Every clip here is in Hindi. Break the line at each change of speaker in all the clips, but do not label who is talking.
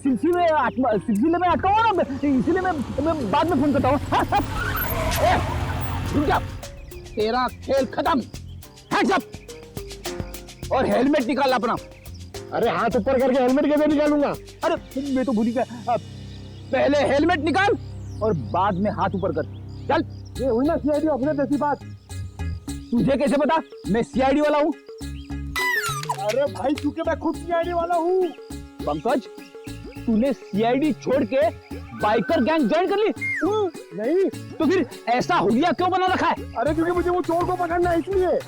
सिलसिले में अटका हुआ ना, इसीलिए मैं बाद में फोन करता हूँ। रुक जा, तेरा खेल खत्म। हैंड्स अप और हेलमेट निकाल अपना।
अरे हाथ ऊपर करके हेलमेट कैसे निकालूंगा?
अरे मैं तो भूल ही गया। पहले हेलमेट निकाल और बाद में हाथ ऊपर कर। चल।
ये हुई ना सीआईडी ऑफिसर जैसी बात।
तुझे कैसे पता मैं सीआईडी वाला हूँ?
अरे भाई क्योंकि मैं खुद सीआईडी वाला हूँ।
पंकज, तूने सीआईडी छोड़ के बाइकर गैंग ज्वाइन कर ली?
नहीं।
तो फिर ऐसा हुलिया क्यों बना रखा है?
अरे क्योंकि मुझे वो चोर को पकड़ना है इसलिए।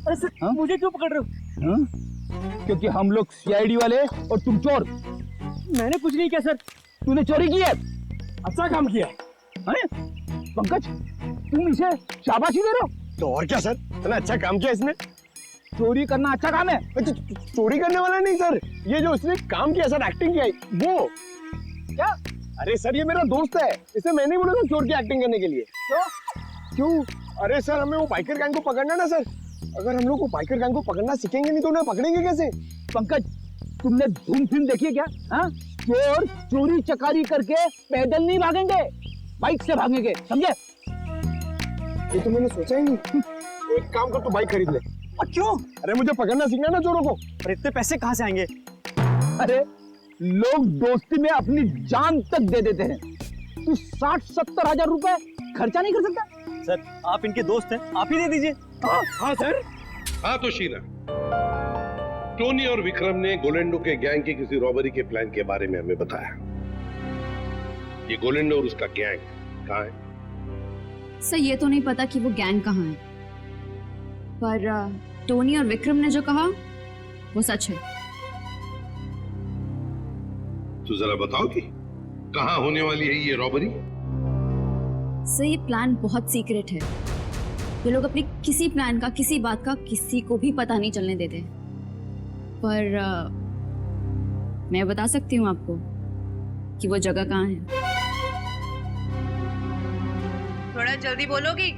अरे सर, मुझे क्यों पकड़ रहे हो? क्योंकि हम लोग सीआईडी वाले और तुम चोर। मैंने कुछ नहीं किया सर। तूने चोरी की है।
अच्छा काम किया।
अरे पंकज, तुम इसे शाबाशी दे रहे हो?
तो और क्या सर, इतना अच्छा काम किया इसने।
चोरी करना अच्छा काम है?
चोरी करने वाला नहीं सर, ये जो इसने काम किया सर, एक्टिंग किया वो।
क्या?
अरे सर ये मेरा दोस्त है, इसे मैंने बोला था चोर की एक्टिंग करने के लिए। क्यों? अरे सर हमें वो बाइकर गैंग को पकड़ना ना सर। अगर हम लोग वो बाइकर गैंग को पकड़ना सीखेंगे नहीं तो उन्हें पकड़ेंगे कैसे?
पंकज, तुमने धूम फिल्म देखी है क्या? हाँ, चोर चोरी चकारी करके पैदल नहीं भागेंगे, बाइक से भागेंगे, समझे?
ये तो मैंने सोचा ही नहीं। एक काम कर, तू बाइक खरीद ले।
क्यों?
अरे मुझे पकड़ना सीखना ना चोरों को।
पर इतने पैसे कहाँ से आएंगे?
अरे लोग दोस्ती में अपनी जान तक दे देते हैं, तू 60-70 हजार रुपए खर्चा नहीं कर सकता?
सर आप इनके दोस्त हैं, आप ही दे दीजिए।
हाँ सर।
हाँ तो शीला, टोनी और विक्रम ने गोलेंडो के गैंग की किसी रॉबरी के प्लान के बारे में हमें बताया। ये गोलेंडो और उसका गैंग कहाँ है?
सर ये तो नहीं पता कि वो गैंग कहाँ है, पर टोनी और विक्रम ने जो कहा वो सच है।
तो जरा बताओ कि कहाँ होने वाली है ये रॉबरी?
सर ये प्लान बहुत सीक्रेट है। ये लोग अपने किसी प्लान का, किसी बात का किसी को भी पता नहीं चलने देते। पर मैं बता सकती हूँ आपको कि वो जगह कहाँ है।
थोड़ा जल्दी बोलोगी?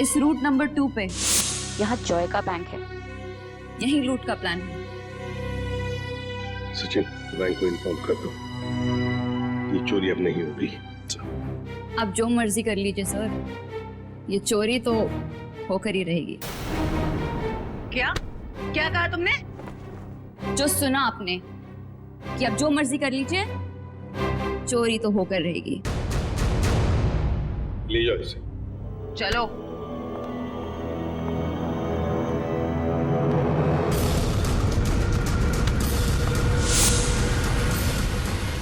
इस रूट नंबर 2 पे
यहाँ जॉय का बैंक है।
यही लूट का प्लान है।
सचिन, बैंक को इन्फॉर्म कर दो, ये चोरी अब नहीं होगी।
आप जो मर्जी कर लीजिए सर, ये चोरी तो होकर ही रहेगी।
क्या क्या कहा तुमने?
जो सुना आपने कि आप जो मर्जी कर लीजिए, चोरी तो होकर रहेगी।
ले जाओ इसे।
चलो।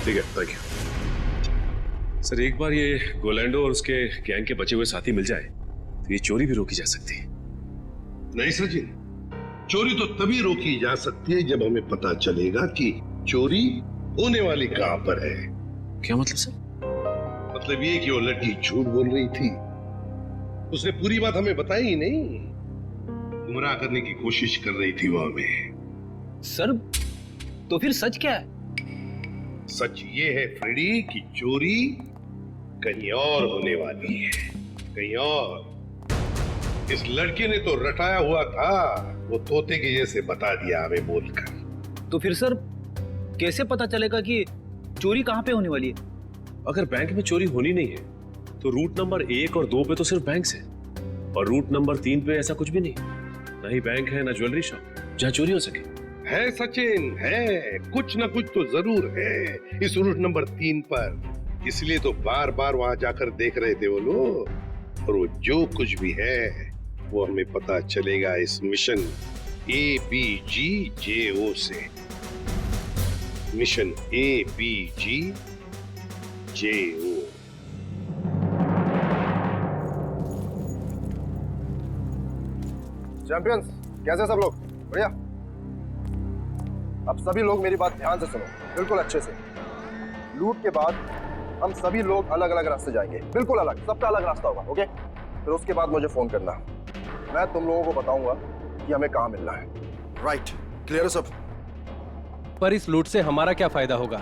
ठीक है, थैंक यू।
सर एक बार ये गोलैंडो और उसके गैंग के बचे हुए साथी मिल जाए तो ये चोरी भी रोकी जा सकती है।
नहीं सचिन, चोरी तो तभी रोकी जा सकती है जब हमें पता चलेगा कि चोरी होने वाली कहां पर है।
क्या मतलब सर?
मतलब ये कि वो लड़की झूठ बोल रही थी, उसने पूरी बात हमें बताई ही नहीं, गुमराह करने की कोशिश कर रही थी वो हमें।
सर तो फिर सच क्या है?
सच ये है फ्रेडी कि चोरी कहीं और होने वाली है, कहीं और। इस लड़के ने तो रटाया हुआ था, वो तोते के जैसे बता दिया हमें बोलकर।
तो फिर सर कैसे पता चलेगा कि चोरी कहाँ पे होने वाली है?
अगर बैंक में चोरी होनी नहीं है तो रूट नंबर 1 और 2 पे तो सिर्फ बैंक है, और रूट नंबर 3 पे ऐसा कुछ भी नहीं, ना ही बैंक है ना ज्वेलरी शॉप जहाँ चोरी हो सके।
है सचिन, है कुछ ना कुछ तो जरूर है इस रूट नंबर 3 पर, इसलिए तो बार बार वहां जाकर देख रहे थे वो लोग। और वो जो कुछ भी है वो हमें पता चलेगा इस मिशन ABGJO से। Mission ABGJO।
चैंपियंस, कैसे सब लोग? बढ़िया। अब सभी लोग मेरी बात ध्यान से सुनो, बिल्कुल अच्छे से। लूट के बाद
हम सभी लोग अलग अलग रास्ते जाएंगे, बिल्कुल अलग, सबका अलग रास्ता होगा, ओके? फिर उसके बाद मुझे फोन करना, मैं तुम लोगों को बताऊंगा कि हमें कहाँ मिलना है। राइट, क्लियर है सब?
पर इस लूट से हमारा क्या फायदा होगा?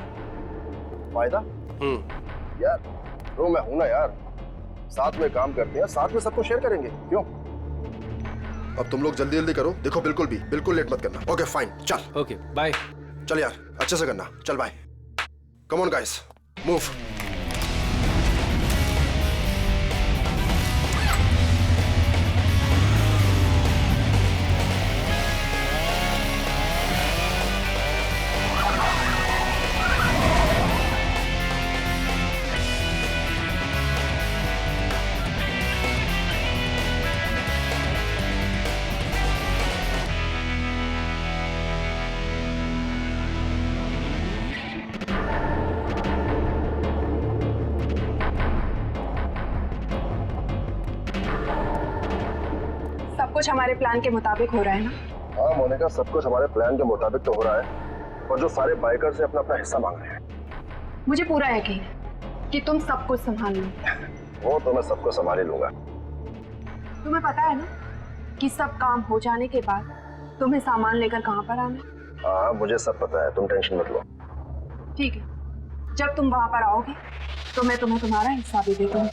फायदा? यार तो मैं हूं ना यार, साथ में काम करते हैं, साथ में सबको शेयर करेंगे, क्यों? अब तुम लोग जल्दी जल्दी करो, देखो बिल्कुल लेट मत करना। ओके फाइन, चल।
Okay bye.
चल यार, अच्छे से करना, चल bye. Come on guys, move.
सब कुछ हमारे प्लान के मुताबिक हो रहा है ना?
हाँ मोनिका, सब कुछ हमारे प्लान के मुताबिक तो हो रहा है, और जो सारे बाइकर से अपना अपना हिस्सा मांग रहे हैं।
मुझे पूरा यकीन है कि तुम सब कुछ संभाल लो।
वो तो मैं सबको संभाल ही लूंगा।
तुम्हें पता है ना कि सब काम हो जाने के बाद तुम्हें सामान लेकर कहाँ पर आना है?
हाँ मुझे सब पता है, तुम टेंशन मत लो।
ठीक है, जब तुम वहां पर आओगे तो मैं तुम्हें तुम्हारा हिस्सा भी दे दूंगी।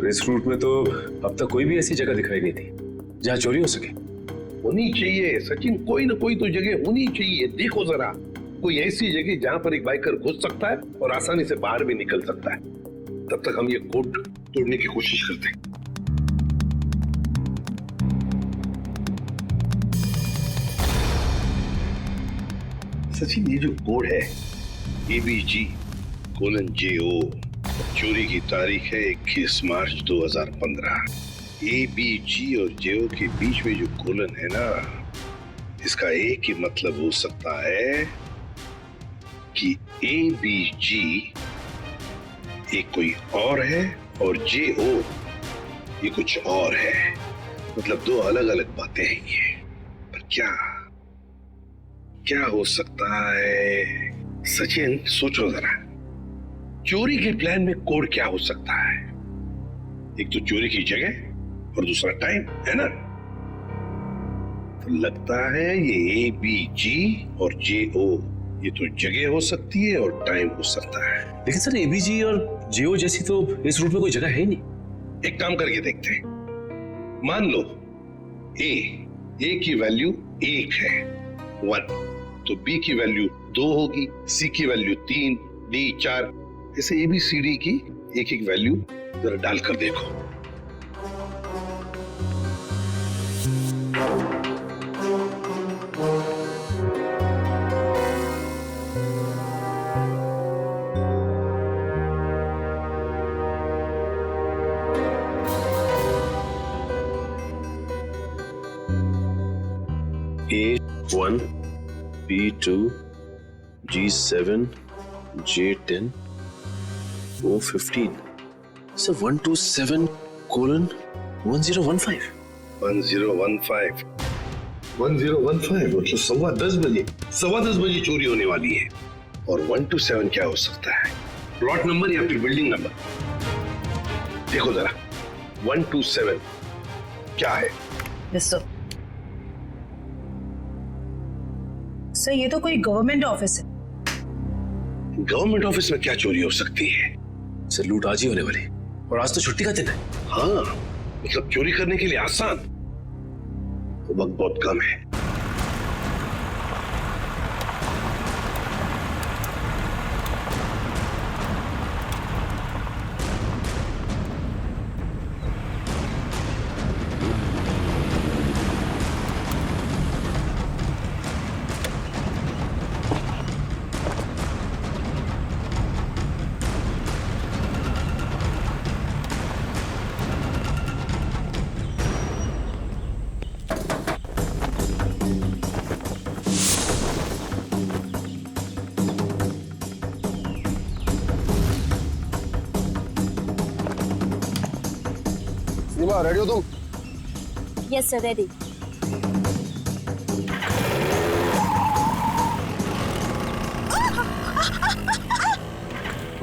इस रूट में तो अब तक कोई भी ऐसी जगह दिखाई नहीं थी जहाँ चोरी हो सके।
होनी चाहिए सचिन, कोई ना कोई तो जगह होनी चाहिए। देखो जरा, कोई ऐसी जगह जहाँ पर एक बाइकर घुस सकता है और आसानी से बाहर भी निकल सकता है। तब तक हम ये कोड तोड़ने की कोशिश करते हैं। सचिन, ये जो कोड है ABG:JO, चोरी की तारीख है 21 मार्च 2015। ABG और JO के बीच में जो कोलन है ना, इसका एक ही मतलब हो सकता है कि ABG एक कोई और है और JO ये कुछ और है। मतलब दो अलग अलग बातें हैं ये। पर क्या हो सकता है? सचिन सोचो जरा, चोरी के प्लान में कोड क्या हो सकता है? एक तो चोरी की जगह और दूसरा टाइम, है ना? तो लगता है ये ABG और JO ये तो जगह हो सकती है और टाइम हो सकता है।
लेकिन सर ABG और JO जैसी तो इस रूट में कोई जगह है ही नहीं।
एक काम करके देखते हैं। मान लो A की वैल्यू 1 है, 1, तो B की वैल्यू 2 होगी, C की वैल्यू 3, D 4, ऐसे ABCD की एक एक वैल्यू जरा डालकर देखो।
A1, B2, G7, J10, O15. So 127:1015.
1015 मतलब 10:15 बजे चोरी होने वाली है। और 127 क्या हो सकता है? प्लॉट नंबर या फिर बिल्डिंग नंबर? देखो जरा, 127 क्या है?
सर ये तो कोई गवर्नमेंट ऑफिस है।
गवर्नमेंट ऑफिस में क्या चोरी हो सकती है?
सर लूट आज ही होने वाली, और आज तो छुट्टी का दिन है।
हाँ, मतलब चोरी करने के लिए आसान, तो वक्त बहुत कम है।
दूंगा, रेडी हो तुम?
Yes sir, ready.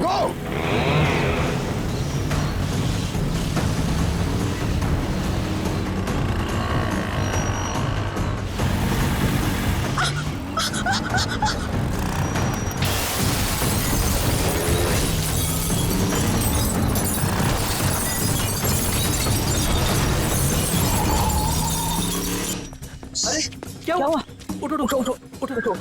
गो!
क्या हुआ? उठो उठो उठो उठो उठो।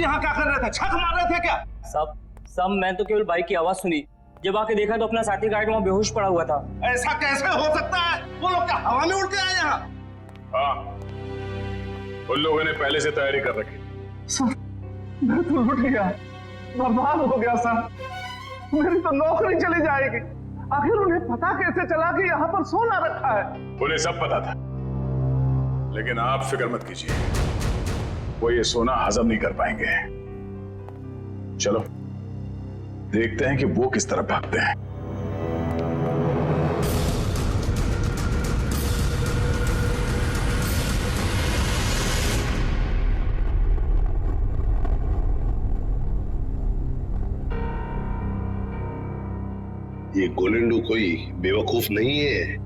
यहाँ क्या कर रहे थे? छक मार रहे थे क्या?
सब मैं तो केवल बाइक की आवाज सुनी, जब आके देखा तो अपना साथी गार्ड वहाँ बेहोश पड़ा हुआ था।
ऐसा कैसे हो सकता है? वो लोग क्या हवा में उड़ के आए यहाँ?
हाँ, उन लोगों ने पहले से तैयारी कर रखी।
सर, मैं तो लुट गया, बर्बाद हो गया सर। मेरी तो नौकरी चली जाएगी। आखिर उन्हें पता कैसे चला कि यहाँ पर सोना रखा है?
उन्हें सब पता था, लेकिन आप फिक्र मत कीजिए, वो ये सोना हजम नहीं कर पाएंगे। चलो देखते हैं कि वो किस तरफ भागते हैं।
ये गोलेंडू कोई बेवकूफ नहीं है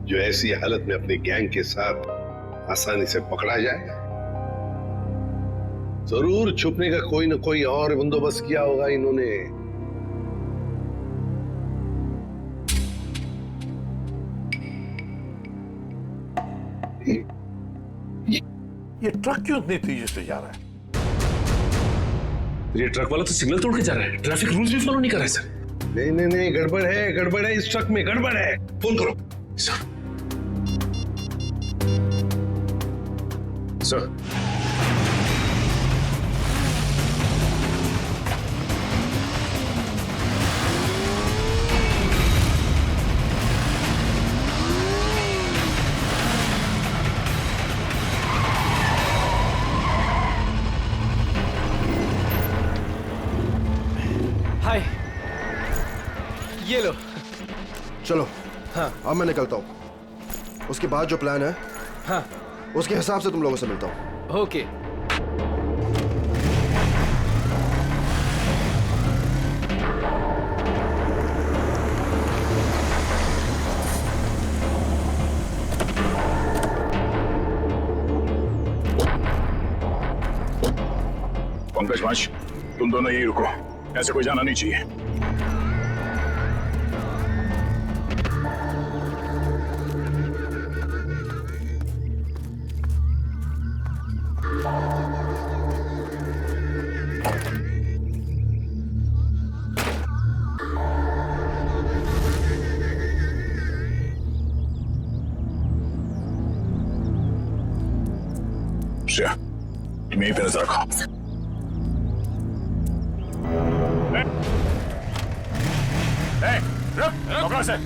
जो ऐसी हालत में अपने गैंग के साथ आसानी से पकड़ा जाए। जरूर छुपने का कोई ना कोई और बंदोबस्त किया होगा इन्होंने।
ये ट्रक क्यों इतनी तेजी से जा रहा है?
ये ट्रक वाला तो सिग्नल तोड़ के जा रहा है, ट्रैफिक रूल्स भी फॉलो नहीं कर रहा है सर।
नहीं, गड़बड़ है, इस ट्रक में गड़बड़ है। फोन करो
सर।
सर,
चलो
हाँ
अब मैं निकलता हूँ। उसके बाद जो प्लान है
हाँ
उसके हिसाब से तुम लोगों से मिलता हूँ।
ओके।
पंकज वंश, तुम दोनों यहीं रुको, ऐसे कोई जाना नहीं चाहिए। श्रेया, तुम यहीं पे नजर रखो। रुक से।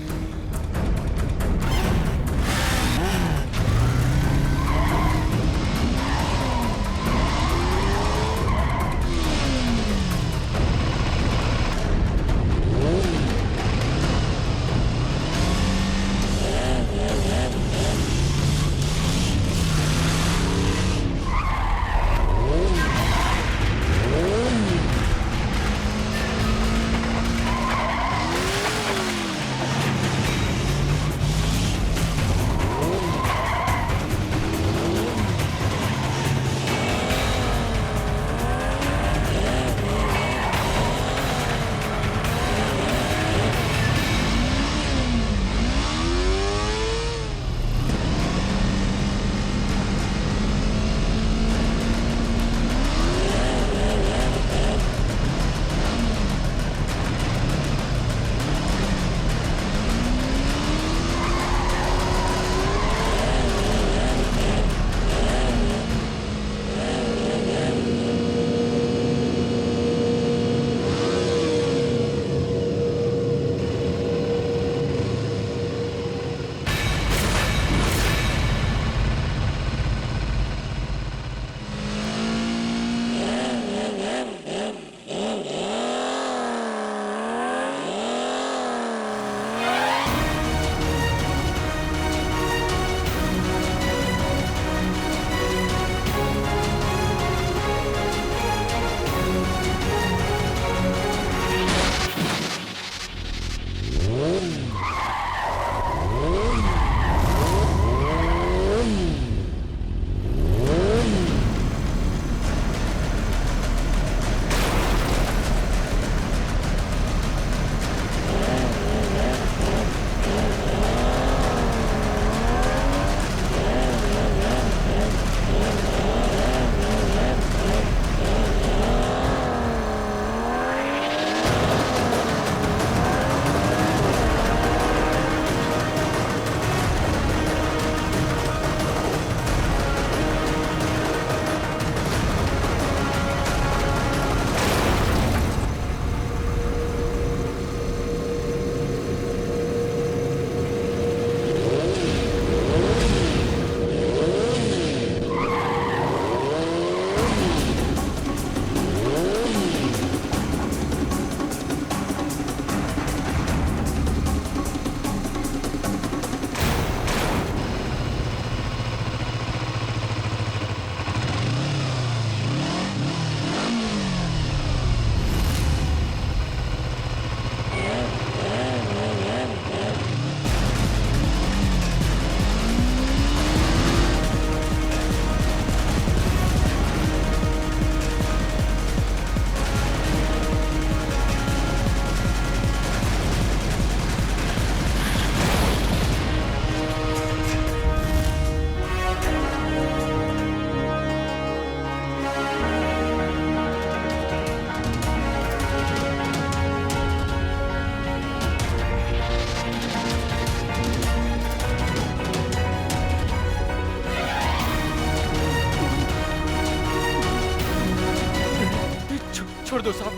छोड़ दो साहब।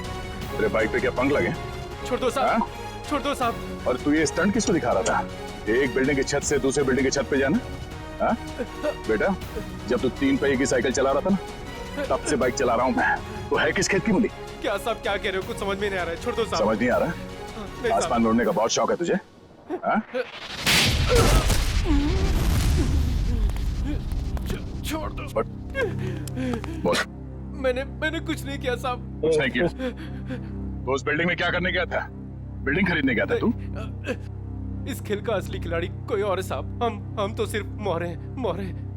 तेरे बाइक पे क्या पंख लगे?
छोड़ दो साहब, छोड़ दो साहब।
और तू ये स्टंट किसको दिखा रहा था? एक बिल्डिंग की छत से दूसरे बिल्डिंग की छत पे जाना? हाँ? बेटा, जब तू 3 पहिए की साइकिल चला रहा था ना, तब से बाइक चला रहा हूँ मैं। तो है किस खेत की मुली?
क्या साहब क्या कह रहे हो? कुछ समझ में नहीं आ रहा है। छोड़ दो साहब।
समझ नहीं आ रहा? आसमान में उड़ने का बहुत शौक है तुझे? हाँ?
छोड़ दो।
बोल।
मैंने कुछ नहीं किया साहब।
कुछ नहीं किया? तो उस बिल्डिंग में क्या करने गया था? बिल्डिंग खरीदने गया था तू?
इस खेल का असली खिलाड़ी कोई और है साहब। हम तो सिर्फ मोहरे हैं।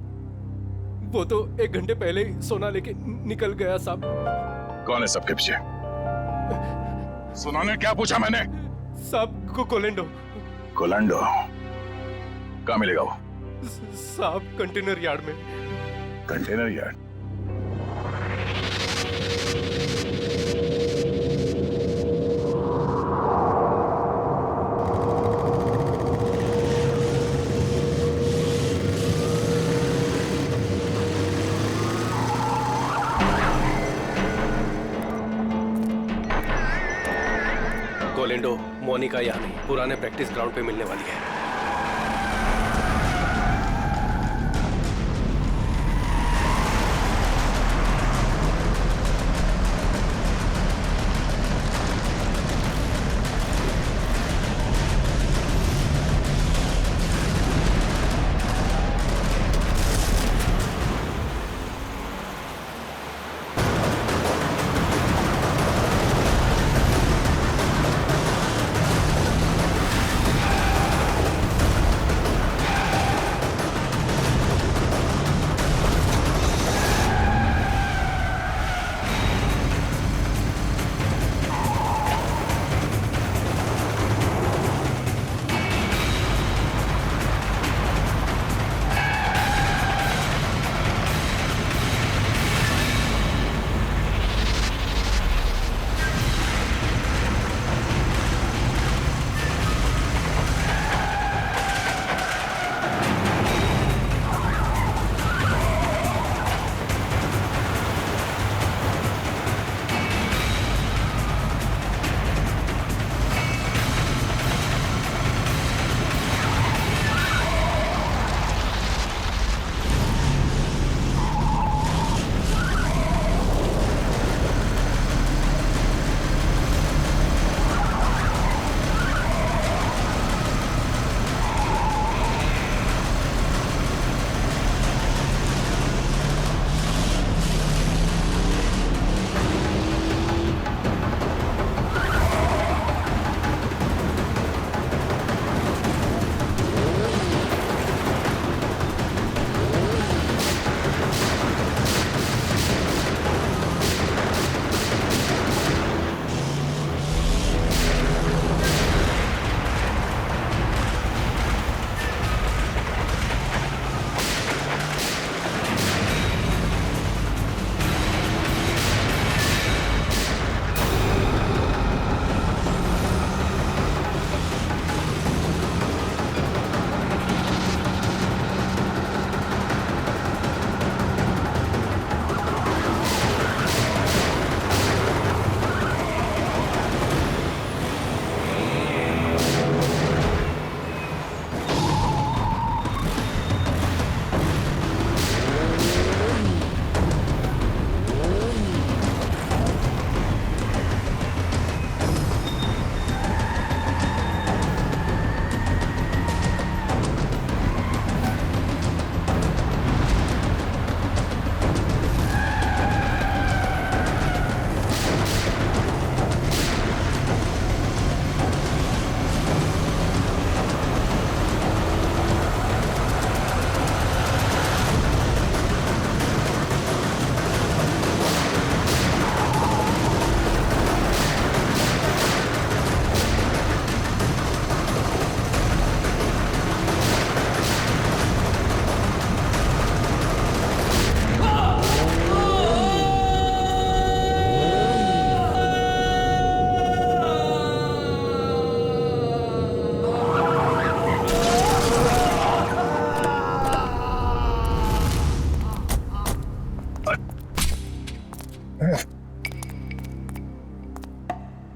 वो तो 1 घंटे पहले ही सोना लेके निकल गया साहब।
कौन है सबके पीछे? सुनाने क्या पूछा मैंने?
साहब को कोलेंडो।
कोलंडो कहाँ मिलेगा वो?
साहब कंटेनर यार्ड में।
Container yard?
कोलेंडो मोनिका यहाँ नहीं, पुराने प्रैक्टिस ग्राउंड पे मिलने वाली है।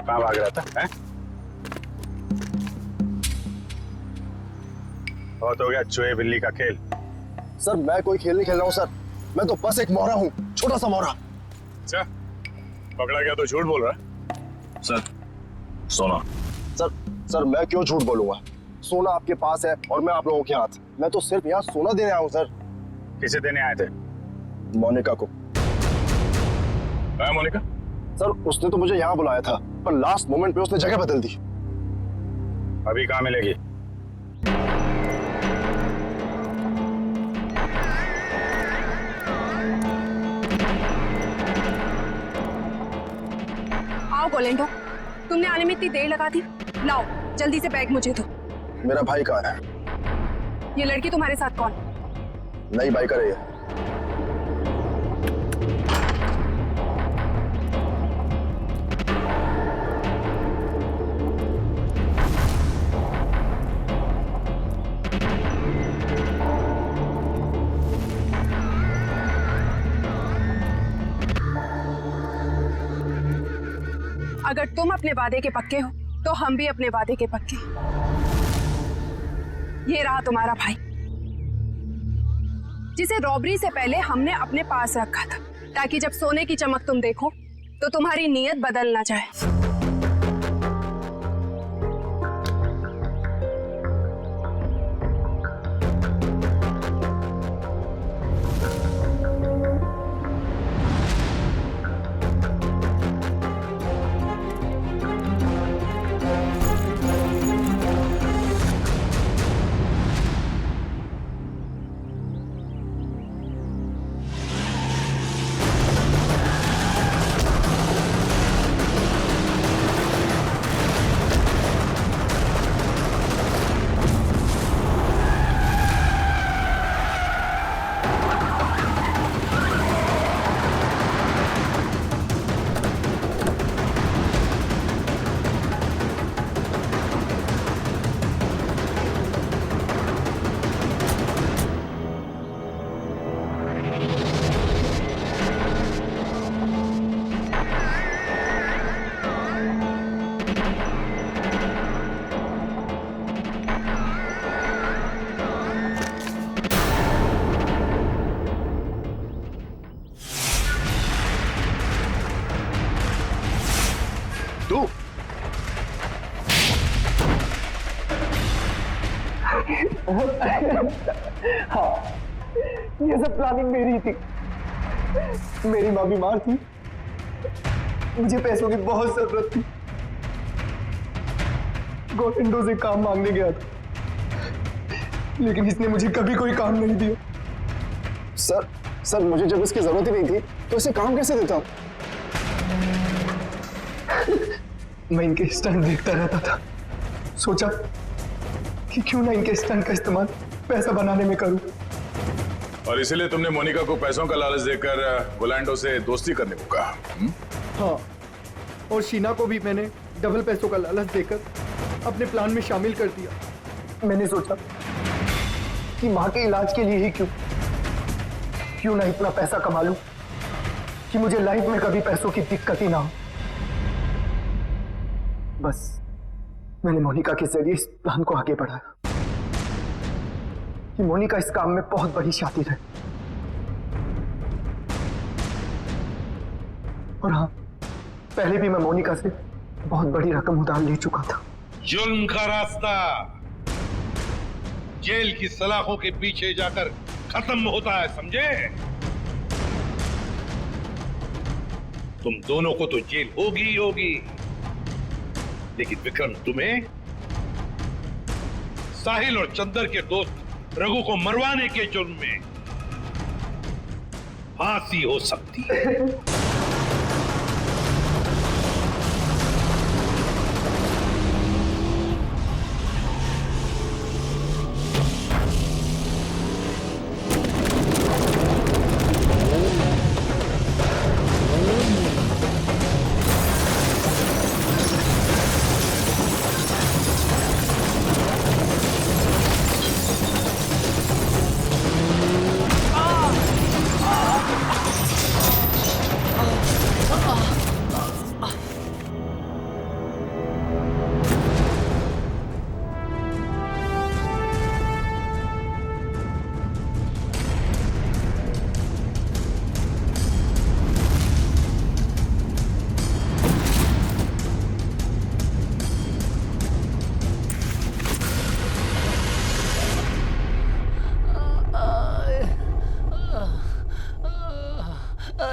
कहाँ भाग रहा था? बहुत हो गया चूहे बिल्ली का खेल।
सर मैं कोई खेल नहीं खेल रहा हूँ सर, मैं तो बस एक मोहरा हूँ, छोटा सा मोहरा।
अच्छा, पकड़ा गया तो झूठ बोल रहा है।
सर सोना
सर मैं क्यों झूठ बोलूंगा? सोना आपके पास है और मैं आप लोगों के हाथ। मैं तो सिर्फ यहाँ सोना देने आया हूँ सर।
किसे देने आए थे?
मोनिका को।
मोनिका?
सर उसने तो मुझे यहाँ बुलाया था, पर लास्ट मोमेंट पे उसने जगह बदल दी।
अभी कहाँ मिलेगी?
आओ गोलेंडो, तुमने आने में इतनी देर लगा दी। लाओ जल्दी से बैग मुझे दो।
मेरा भाई कहाँ है?
ये लड़की तुम्हारे साथ कौन?
नई बाइकर है ये।
अगर तुम अपने वादे के पक्के हो तो हम भी अपने वादे के पक्के। ये रहा तुम्हारा भाई, जिसे रॉबरी से पहले हमने अपने पास रखा था, ताकि जब सोने की चमक तुम देखो तो तुम्हारी नीयत बदल ना जाए।
तू
हाँ, ये सब प्लानिंग मेरी थी। मेरी माँ बीमार थी, मुझे पैसों की बहुत जरूरत थी। गोविंदो से काम मांगने गया था, लेकिन इसने मुझे कभी कोई काम नहीं दिया।
सर मुझे जब इसकी जरूरत ही नहीं थी तो इसे काम कैसे देता?
मैं इनके स्टंट देखता रहता था, सोचा कि क्यों ना इनके स्टंट का इस्तेमाल पैसा बनाने में करूं।
और इसीलिए तुमने मोनिका को पैसों का लालच देकर गोलैंडो से दोस्ती करने को कहा?
हाँ, और शीना को भी मैंने डबल पैसों का लालच देकर अपने प्लान में शामिल कर दिया। मैंने सोचा कि माँ के इलाज के लिए ही क्यों ना इतना पैसा कमा लूं कि मुझे लाइफ में कभी पैसों की दिक्कत ही ना हो। बस मैंने मोनिका के जरिए इस प्लान को आगे बढ़ाया कि मोनिका इस काम में बहुत बड़ी शातिर है। और हाँ, पहले भी मैं मोनिका से बहुत बड़ी रकम उधार ले चुका था।
जुल्म का रास्ता जेल की सलाखों के पीछे जाकर खत्म होता है, समझे? तुम दोनों को तो जेल होगी ही होगी, लेकिन विक्रम, तुम्हें साहिल और चंदर के दोस्त रघु को मरवाने के जुर्म में फांसी हो सकती है।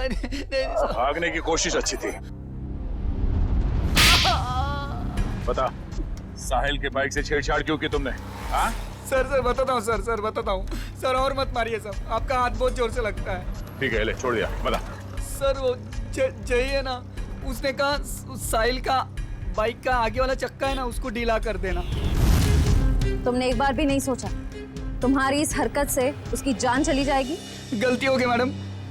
भागने की कोशिश अच्छी थी। बता, साहिल के बाइक से छेड़छाड़ क्यों की तुमने? हाँ?
सर बताता हूँ सर बताता हूँ सर, और मत मारिए सर, आपका हाथ बहुत जोर से लगता है।
ठीक है, ले छोड़ दिया, बता।
सर वो जय है ना, उसने कहा साहिल का बाइक का आगे वाला चक्का है ना, उसको ढीला कर देना।
तुमने एक बार भी नहीं सोचा तुम्हारी इस हरकत से उसकी जान चली जाएगी?
गलती हो गई मैडम,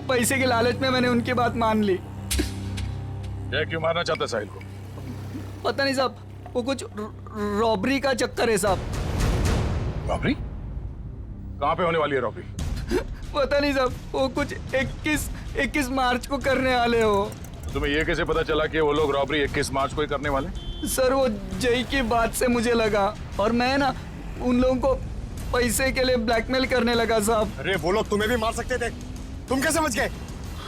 पैसे के लालच में मैंने उनकी बात मान ली।
ये क्यों मारना चाहता साहिल को?
पता नहीं साहब, वो कुछ रॉबरी का चक्कर है साहब।
रॉबरी? कहाँ पे होने वाली है रॉबरी?
पता नहीं साहब, वो कुछ 21 मार्च को करने वाले हो।
तुम्हें ये कैसे पता चला कि वो लोग रॉबरी 21 मार्च को ही करने वाले?
सर वो जय की बात से मुझे लगा, और मैं ना उन लोगों को पैसे के लिए ब्लैकमेल करने लगा साहब।
अरे वो लोग तुम्हें भी मार सकते थे, तुम कैसे समझ गए?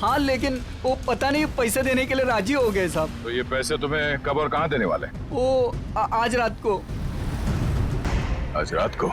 हाँ लेकिन वो पता नहीं पैसे देने के लिए राजी हो गए साहब।
तो ये पैसे तुम्हें कब और कहाँ देने वाले?
वो आज रात को।
आज रात को?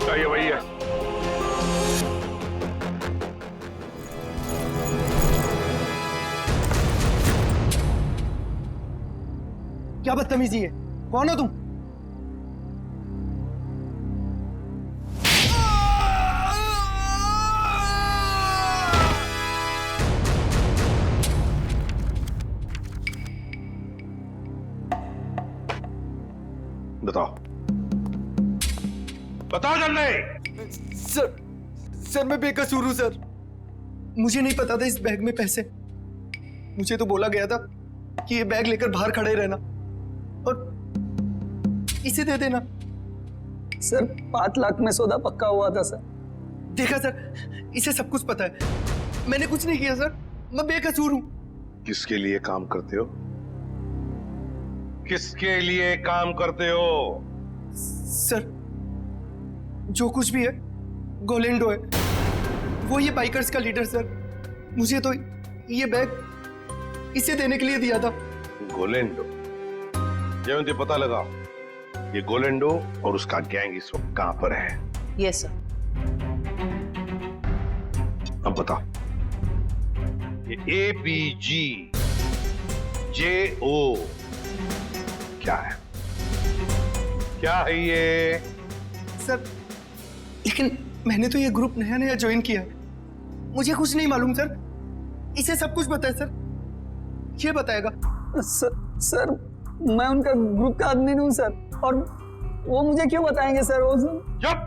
ये वही है।
क्या बदतमीजी है? कौन हो तुम?
बताओ, बताओ जल्दी।
सर मैं बेकसूर हूं सर, मुझे नहीं पता था इस बैग में पैसे। मुझे तो बोला गया था कि ये बैग लेकर बाहर खड़े रहना और इसे दे देना। सर 5 लाख में सौदा पक्का हुआ था सर। देखा सर, इसे सब कुछ पता है, मैंने कुछ नहीं किया सर, मैं बेकसूर हूं।
किसके लिए काम करते हो? किसके लिए काम करते हो?
सर जो कुछ भी है गोलेंडो है, वो ये बाइकर्स का लीडर सर। मुझे तो ये बैग इसे देने के लिए दिया था।
गोलेंडो? जयंती पता लगाओ, ये गोलेंडो और उसका गैंग इस वक्त कहां पर है?
Yes sir.
अब बताओ, ये ABG JO क्या है? क्या है ये?
सर लेकिन मैंने तो ये ग्रुप नया नया ज्वाइन किया है, मुझे कुछ नहीं मालूम सर। इसे सब कुछ पता है सर, ये बताएगा। सर मैं उनका ग्रुप का आदमी हूँ सर, और वो मुझे क्यों बताएंगे सर? वो
चुप!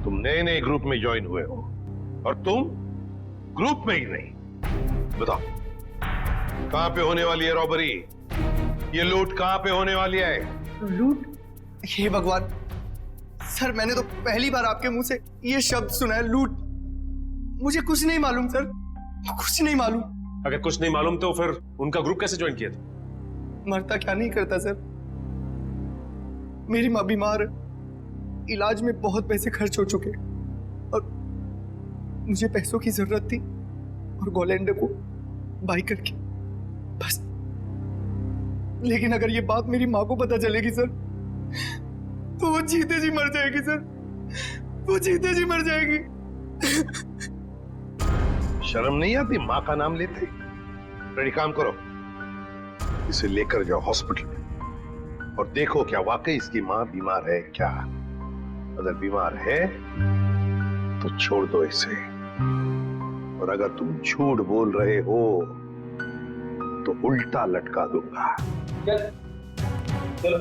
तुम नए नए ग्रुप में ज्वाइन हुए हो और तुम ग्रुप में ही नहीं। बताओ, कहां पे होने वाली है रॉबरी? ये लूट कहां पे होने वाली है?
लूट? हे भगवान सर, मैंने तो पहली बार आपके मुंह से ये शब्द सुना है, लूट। मुझे कुछ नहीं मालूम सर, कुछ नहीं मालूम।
अगर कुछ नहीं मालूम तो फिर उनका ग्रुप कैसे ज्वाइन किया था?
मरता क्या नहीं करता सर। मेरी माँ बीमार है, इलाज में बहुत पैसे खर्च हो चुके और मुझे पैसों की जरूरत थी, और गोलेंडो को बाई करके बस। लेकिन अगर ये बात मेरी माँ को पता चलेगी सर, तो वो जीते जी मर जाएगी सर, वो जीते जी मर जाएगी।
शर्म नहीं आती माँ का नाम लेते? रेडी, काम करो, इसे लेकर जाओ हॉस्पिटल में और देखो क्या वाकई इसकी माँ बीमार है क्या। अगर बीमार है तो छोड़ दो इसे, और अगर तुम झूठ बोल रहे हो तो उल्टा लटका दूंगा।
चलो।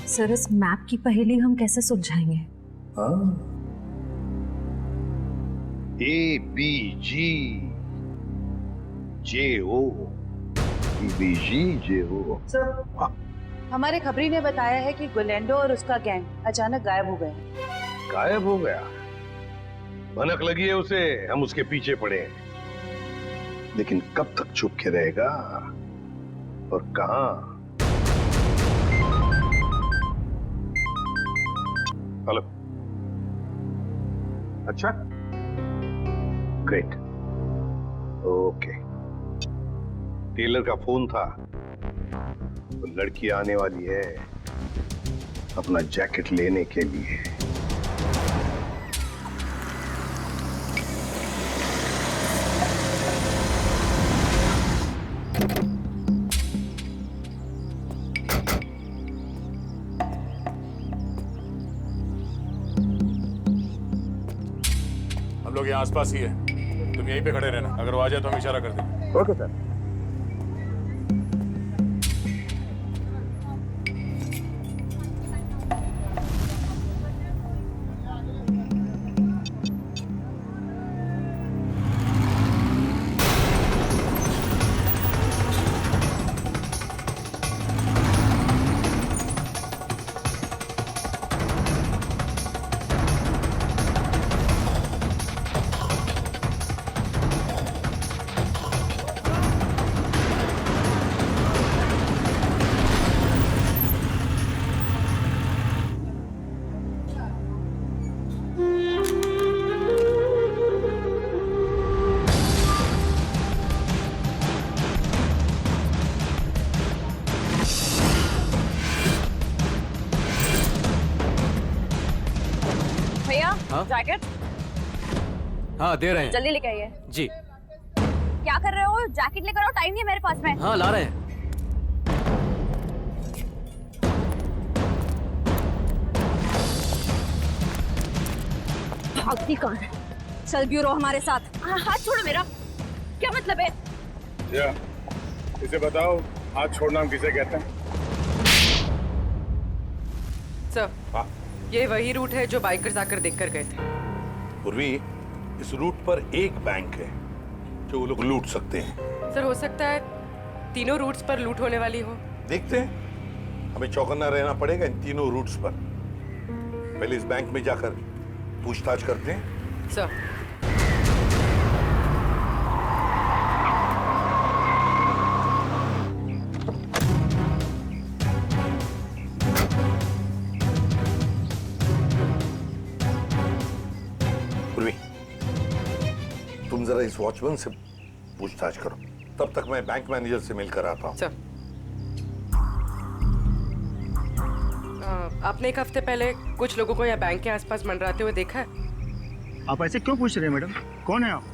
सर इस मैप की पहेली हम कैसे सुलझाएंगे?
ABG JO ABG JO।
Sir हमारे खबरी ने बताया है कि गुलेंडो और उसका गैंग अचानक गायब हो गए।
गायब हो गया? भनक लगी है उसे, हम उसके पीछे पड़े हैं, लेकिन कब तक छुप के रहेगा और कहां? हेलो, अच्छा, ग्रेट, ओके। टेलर का फोन था, तो लड़की आने वाली है अपना जैकेट लेने के लिए।
हम लोग यहाँ आसपास ही है, तुम यहीं पे खड़े रहना, अगर वो आ जाए तो हम इशारा कर देंगे।
Okay sir.
जैकेट?
हाँ दे रहे हैं।
जल्दी लेके आइए।
जी।
क्या कर रहे हो? जैकेट लेकर आओ, टाइम नहीं है मेरे पास में।
हाँ ला रहे हैं।
भागती कौन है? चल ब्यूरो हमारे साथ। हाथ छोड़ो मेरा। क्या मतलब है?
या, इसे बताओ हाथ छोड़ना हम किसे कहते हैं?
सर, ये वही रूट है जो बाइकर्स आकर देखकर गए थे।
पूर्वी, इस रूट पर एक बैंक है जो वो लोग लूट सकते हैं।
सर हो सकता है तीनों रूट्स पर लूट होने वाली हो।
देखते हैं, हमें चौकन्ना रहना पड़ेगा इन तीनों रूट्स पर। पहले इस बैंक में जाकर पूछताछ करते हैं।
सर
तुम जरा इस वॉचमैन से पूछताछ करो, तब तक मैं बैंक मैनेजर से मिलकर आता हूँ।
सर आपने एक हफ्ते पहले कुछ लोगों को यहाँ बैंक के आसपास मंडराते हुए देखा है?
आप ऐसे क्यों पूछ रहे हैं मैडम? कौन है आप?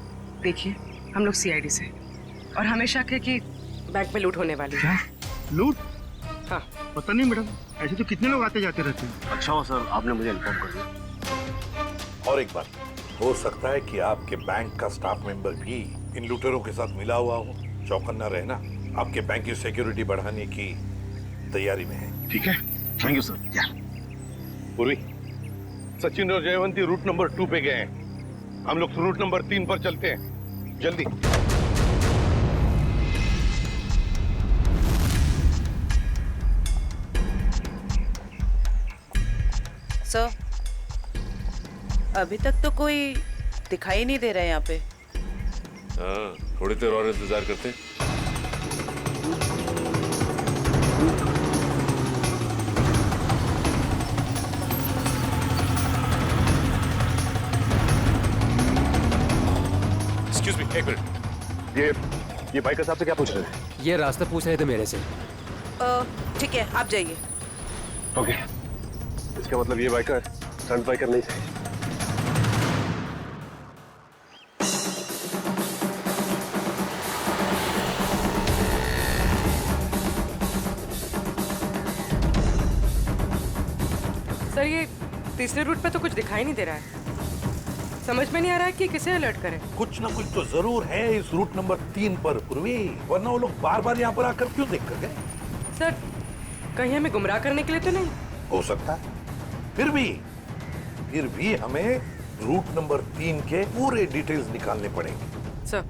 देखिए, हम लोग CID से, और हमें शक है कि बैंक में लूट होने वाली है।
लूट?
हाँ।
पता नहीं मैडम, ऐसे तो कितने लोग आते जाते रहते हैं।
अच्छा हुआ सर आपने मुझे इन्फॉर्म कर दिया।
और एक बात, हो सकता है कि आपके बैंक का स्टाफ मेंबर भी इन लूटेरों के साथ मिला हुआ हो। चौकन्ना रहना, आपके बैंक की सिक्योरिटी बढ़ाने की तैयारी में है।
ठीक है, थैंक यू सर।
पूर्वी, सचिन और जयवंती रूट नंबर 2 पे गए हैं, हम लोग रूट नंबर 3 पर चलते हैं, जल्दी।
सर अभी तक तो कोई दिखाई नहीं दे रहा है यहाँ पे।
हाँ, थोड़ी देर और इंतजार करते हैं। Excuse me, एक मिनट।
ये बाइकर साहब से क्या पूछ रहे थे?
ये रास्ता पूछ रहे थे मेरे से।
ठीक है, आप जाइए।
ओके, इसका मतलब ये बाइकर स्टंट बाइकर नहीं थे।
सर ये तीसरे रूट पे तो कुछ दिखाई नहीं दे रहा है। समझ में नहीं आ रहा है कि किसे अलर्ट करें।
कुछ ना कुछ तो जरूर है इस रूट नंबर 3 पर पूर्वी, वरना वो लोग बार बार यहाँ पर आकर क्यों देख कर गए?
सर कहीं हमें गुमराह करने के लिए तो नहीं?
हो सकता है। फिर भी हमें रूट नंबर 3 के पूरे डिटेल्स निकालने पड़ेंगे।
सर